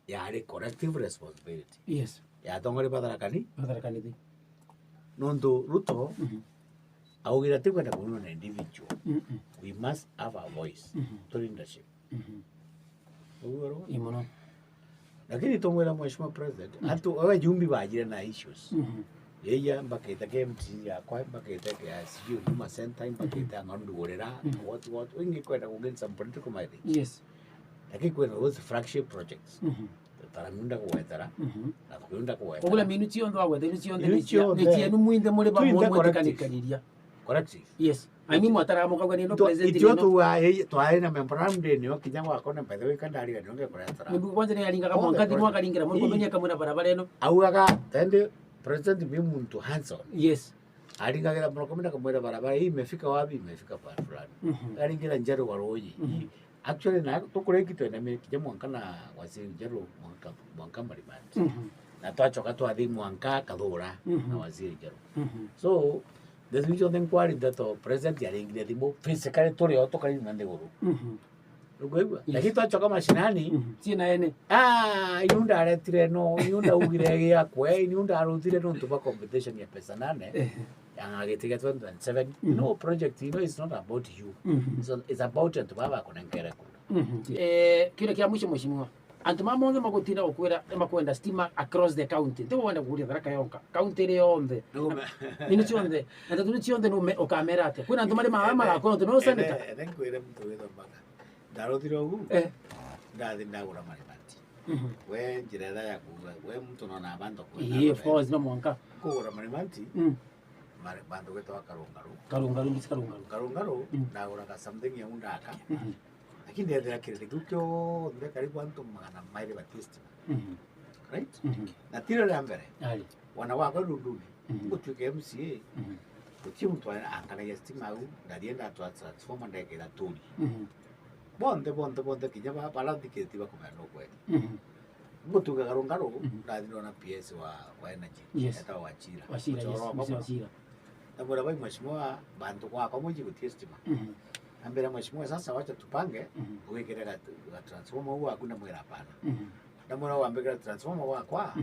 yari collective responsibility. Yes. Ya tongore badarakani Di. nondo Ruto augira tikwenda kuno na individual. We must have a voice to leadership. Imono. Lakini tongwera mheshimiwa president hatu wewe jumbi bajira na issues. Yeya mbaketa KMT ya kwa mbaketa ya CU Huma Center mbaketa ngandu gorera what wingi kwenda kugen some political mileage. Yes. Lakini kwenda those flagship projects. Taramunda kuwetara. Na kuyunda kuwetara. Ogula minuti yondo awete minuti yondo ni enu muinde muri ba muri kanikaniria. Correct. Yes. Ani mwatara muka kwani no president. Itio tu wa na memorandum de ni okijangwa akona mpethe wikandari ga ndonge kuretara. Nibu kwanza ni alinga kama ngati mwaka lingira muri komenya kama na barabara eno. Auga tende president bi muntu hands-on. Yes. Alingagira mrokomenda kamwera barabara hii imefika wapi imefika pale fulani. Alingira njaro waroji. Actually na tukure kitu na mimi kijamwa kana wasi njaro mwanka malimati. Na twachoka twathi mwanka kathura na waziri njaro. So the vision inquiry that the president yaringira thimo physically turi otokari mande guru. Rugwe lakini twachoka mashinani sina ene yunda aretire no yunda ugire gya kwe yunda arutire no ntuba competition ya pesa nane yangagetiga 27 no project it's not about you it's about it baba kunenkere kile kia mwisho mheshimiwa antuma monge magotina okwera makwenda stima across the county ndipo wenda kuria Tharaka yonka county ile yonde nini chionde ndo tuni chionde no okamera ate kuna antuma le mama la kono no senator nenkwere mtu wedo baka darotiro ugu ndathi ndagura marimati we njirera ya kuga we mtu nona abanto kwa of course no mwanka kugura marimati mari bandu getwa karungaru mbisi karungaru ndagura ka something ya undaka lakini ndethera kirete gukyo nde karibu antu magana maire batista right na tiro la mbere wana wako runduni utuke MCA ukimu twa angana ya stima au ndarienda twa transformer ndege la tuli bonde kijaba pala diketi bako mano kweli butuka karungaro ndadino na PS wa energy eta wachira na bora bai mheshimiwa bantu kwa muji kutistima ambera mheshimiwa sasa wacha tupange uwekere ga transformer huwa hakuna mwera pana na mora wambekera transformer wa kwa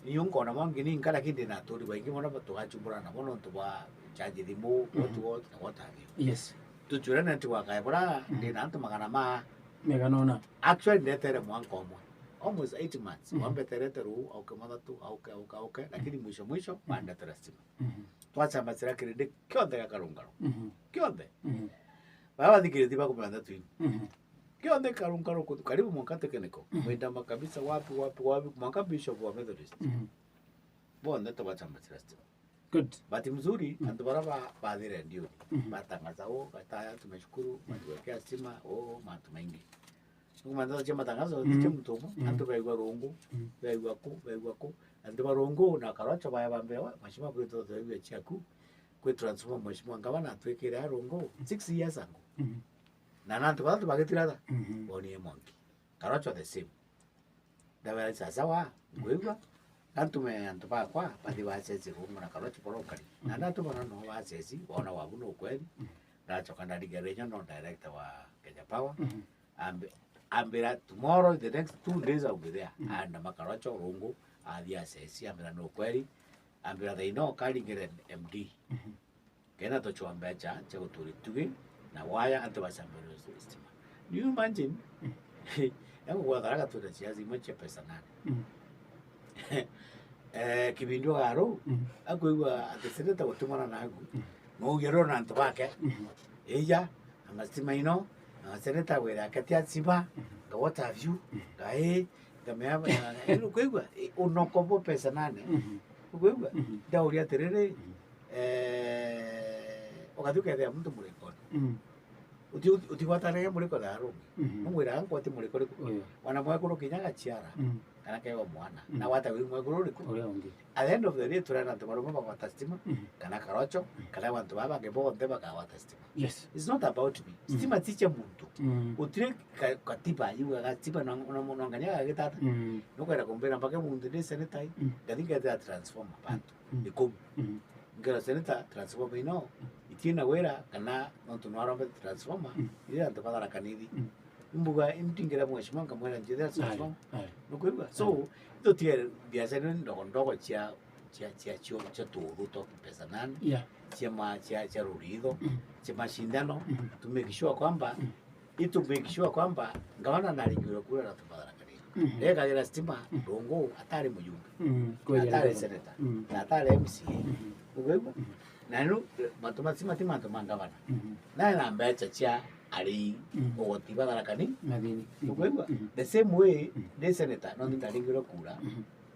niyongo na mwangi ni ngala kindi na tori baingi mona batugachumbura na bono tuba charge dimo what have you. Yes. Tuchura na tuwa kai bora ndina antu magana ma meganona actually netere mwanko mo almost 8 months wambe tereteru au kama tu au lakini mwisho panda terastima twacha masira kirinde kyonde ka karungaro kyonde baba dikiriti bako panda tu kyonde karungaro kutu karibu mwaka tekeneko mwenda makabisa wapi mwaka bishop wa Methodist bonde twacha masira stima. Good. Bahati mzuri antu baraba baadhire ndio matangaza kataya tumeshukuru matuwekea stima matu mengi tukumandaza chema tangazo mtomo antu baigwa rongo baigwa ko antu barongo na karacha baya bambewa mashima kwetu tuwe chaku kwe transform mashima ngabana twekera rongo 6 years ago na nantu batu bagetirada boni monki karacha the same dawa sasa wa ngwegwa antu ba kwa padi wasezi rumu na karacha porokari na nantu bana no wasezi ona wabuno kweli na chokanda digereja no director wa Kenya Power ambira tomorrow the next 2 days I'll be there and makaracho rungu adia sesi ambira no kweli ambira they know kali ngere MD kena to chwamba cha uturi tugi na waya antu basambiro stima you imagine yangu kwa Tharaka tu da siazi mche pesa nane kibindu garo akwewa atesereta gutumana nagu no gero na antu bake eja amastima ino seneta wera katia siba the what have you gae kamea kwegwa unokopo pesa nane kwegwa dauria terere okatuka ya mtu mulekona utiwatare mulekona aro mwira anko ati mulekona wana mwekoro kinyaga chiara kana kewa mwana na wata wi mwekoro liko at the end of the day turana tumaro baba kwa tastima kana karocho kana wantu baba ngebo ndeba ka wa tastima. Yes, it's not about me stima ticha muntu utire katiba yuga katiba na nganya gitata nokwera kumbera mpaka muntu de seneta ngatinga ta transformer bantu iko ngara seneta transformer ino itina wera kana muntu no arambe transformer ira ntapala kanidi mbuga imtingira mheshimiwa ngamwera njira sasa Aye. nukwigwa so ito tie biashara ndogo chia turu to pesa nani Yeah. chia rulido chia mashindano to make sure kwamba kwamba ngavana nalingiwa kura na tubadala kali lega ila stima dongo atari mujumbe atari senator atari MCA ukwigwa nanu matuma ngavana na namba chia ali ogoti badala kani Madini. ukwigwa the same way the senator no ndalingiwa kura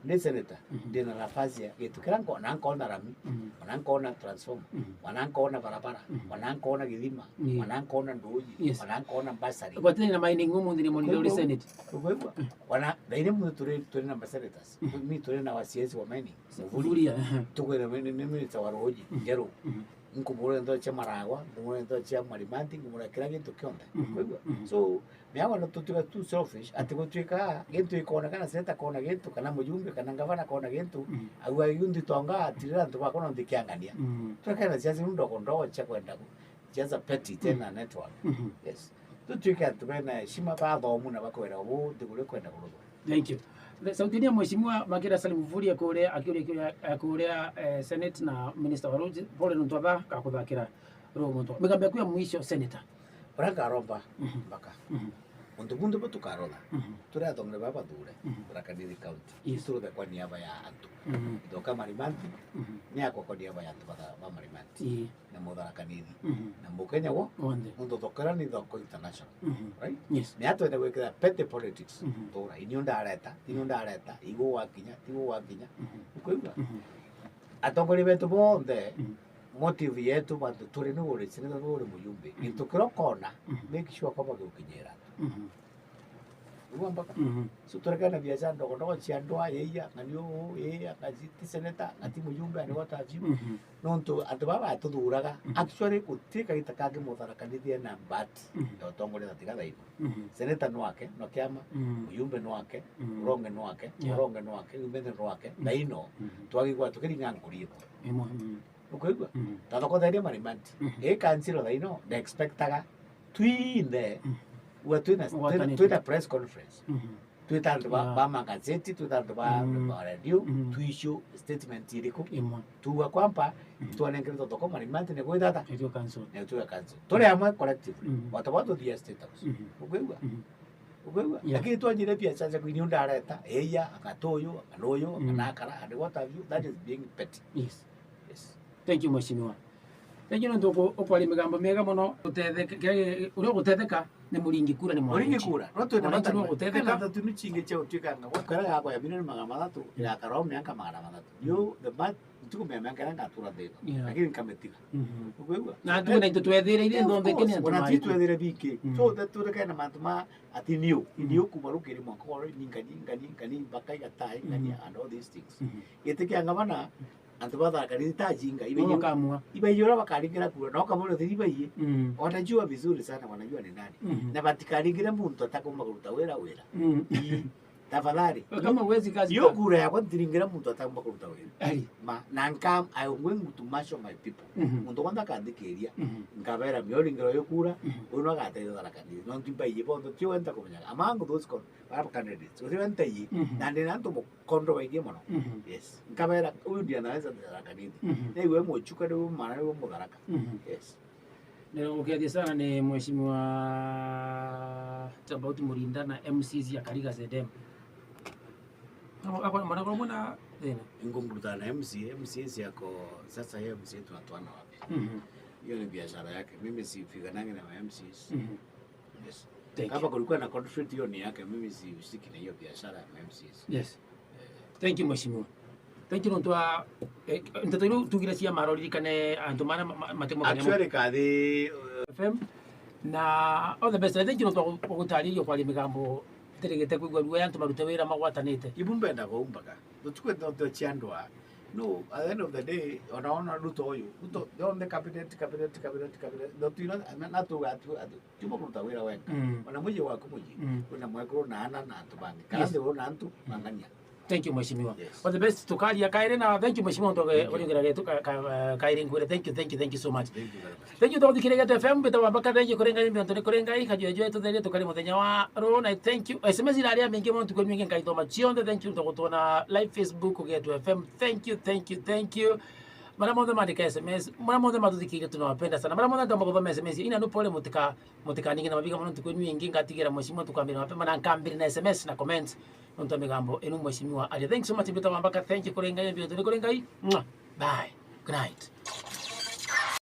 the senator ndina nafasi ya kitu kirango nankona rami wanankona transform wanankona barabara wanankona githima wanankona ndoji wanankona basari Kwa tena mining ngumu ndini monilori senate. ukwigwa wana daine mu turi na senators mi turi na wasiesi wa mining Vulia. tukwira mimi tawaroji jero nkubure ndo cha maragwa ngumure ndo cha marimanti ngumure kila kintu kionda ukwigwa so miago no tutuka too selfish ati gutwika gintu ikona kana seta kona gintu kana mujumbe kana ngavana kona gintu agwa yundi tonga atirira ntu bakona ndikiangania tukana siasa ndo cha kwenda jaza petty tena network yes tutuka tukana heshima ba thomu na bakwera ubu ndigure kwenda kurudo. Thank you. Sauti ya Mheshimiwa Makira Salim Mvurya akuria Senate na Minister wa Roads pole ntwaba kakuthakira romo migambo yaku ya mwisho senator Uraka romba mpaka bundu tukarola turi athomre baba dure Tharaka-Nithi county ithuruge kwa niaba ya antu ndoka marimanti ni akwa kwa niaba ya antu ba marimanti na Tharaka-Nithi na mukenya wo mundu thokera ni thoko international right ni atwende gwikira petty politics tora iniunda areta igo wakinya ukwigwa atongori betu bonde motive yetu bantu turi ni uri singa uri muyumbe itukiro kona make sure kwamba gukinyira mpaka so turekana biashara ndogo cia ndoa yeya nganio akaziti senator ati muyumbe ani what have you nonto antu baba atuthuraga actually gutika gitakange Tharaka-Nithi na bat tongore tatiga thaibo senator nwake no kiama muyumbe nwake ronge nwake umene nwake naino twagigwa tukiringa ngurie ukwigwa tathokotharia marimanti kansilo thaino na expectaga twinde twina press conference twita ba magazeti twita ba radio tuisho statement iriku tuwa kwamba tuanengereza thoko marimanti ne gwithata ndio council turi amwe collectively watu thia state house ukwigwa lakini twanyire biashara kuiniunda areta akatoyo akanoyo akanakara and what have you that is being petty. Yes. Thank you Mheshimiwa. Thank you ndo opali migambo mega muno gutetheka ni muringi kura ni muringi kura no tu na matano gutetheka ta tunu chinge cha utikanga wakara yako ya milioni magana matatu ya karao miaka magana matatu yo the bad tuko miaka nga tura thego lakini kametika ukwigwa na tu na twethire ile ndo ndekene wana titu twethire biki so that tu kana mantuma ati niu kumarukiri mwako oro ngani bakai gatai ngani and all these things yeteke angabana antu ba Tharaka-Nithi tajinga ibayora bakaringira kura no kamuri thiribaye watajua vizuri sana wanajua ni nani na batikaringira muntu atakumba kuruta wera tafadhali kama uwezi kazi yo kura yakwa thiringira muntu atakumba kuruta wera ma nankam I want to marshal my people muntu kwanda kandikiria ngabera myoringiro yo kura uno agateithia Tharaka-Nithi no timbaye bondo tio wenda kumenya among those candidates so wenda yi na ndina ntu kondo waingie muno yes ngabera uyu ndia naweza Tharaka-Nithi na iwe mwichuka ndio maana wewe Mutharaka yes leo ukiaje sana ni Mheshimiwa Tabauti Murinda na MCs ya Kariga ZM hapo maana kwa mbona tena ngombuta na MCs yako sasa yeye MC tunatoana wapi hiyo ni biashara yake mimi sifikanange na MCs yes kama kulikuwa na conflict hiyo ni yake mimi sihusiki na hiyo biashara ya MCs yes thank you Mheshimiwa. Thank you ntwa ntatoiru tugira cia marori kane antu mana matemo kane actually kathi FM na all the best. I think ntwa gutaririo kwa migambo teregete kwigwa ruwa antu marute wira magwatanite ibumbe nda go umbaga tutukwe ndo chiandwa no at the end of the day ona ruto on the cabinet ndo tuina na tu tumo kuruta wira wenga ona muje wako muje kuna mweko na ana na antu bangi kandi ona antu manganya Thank you mheshimiwa. Yes. All the best tukalia kaire na thank you mheshimiwa ndoge ulingira getu kaire ngure. Thank you so much. Thank you very much. Thank you to thikire getu FM beta wabaka thank you kurenga imbe ntone kurenga ikajo jo eto thele tukari muthenya wa ro na thank you. SMS ira aria mingi muntu kwenu mingi nkaito machionde. Thank you to gutona live Facebook getu FM. Thank you. Mara moja mandika SMS, mara moja matuthikirie tunawapenda sana. Mara moja ndamo kuthoma SMS ina no pole mutika ningi na mabiga muntu kwenu mingi ngatigira mheshimiwa tukambira mapema na nkambira na SMS na comments muntu migambo enu mheshimiwa ali. Thanks so much beta wabaka. Thank you kurenga imbe ntone kurenga. Bye. Good night.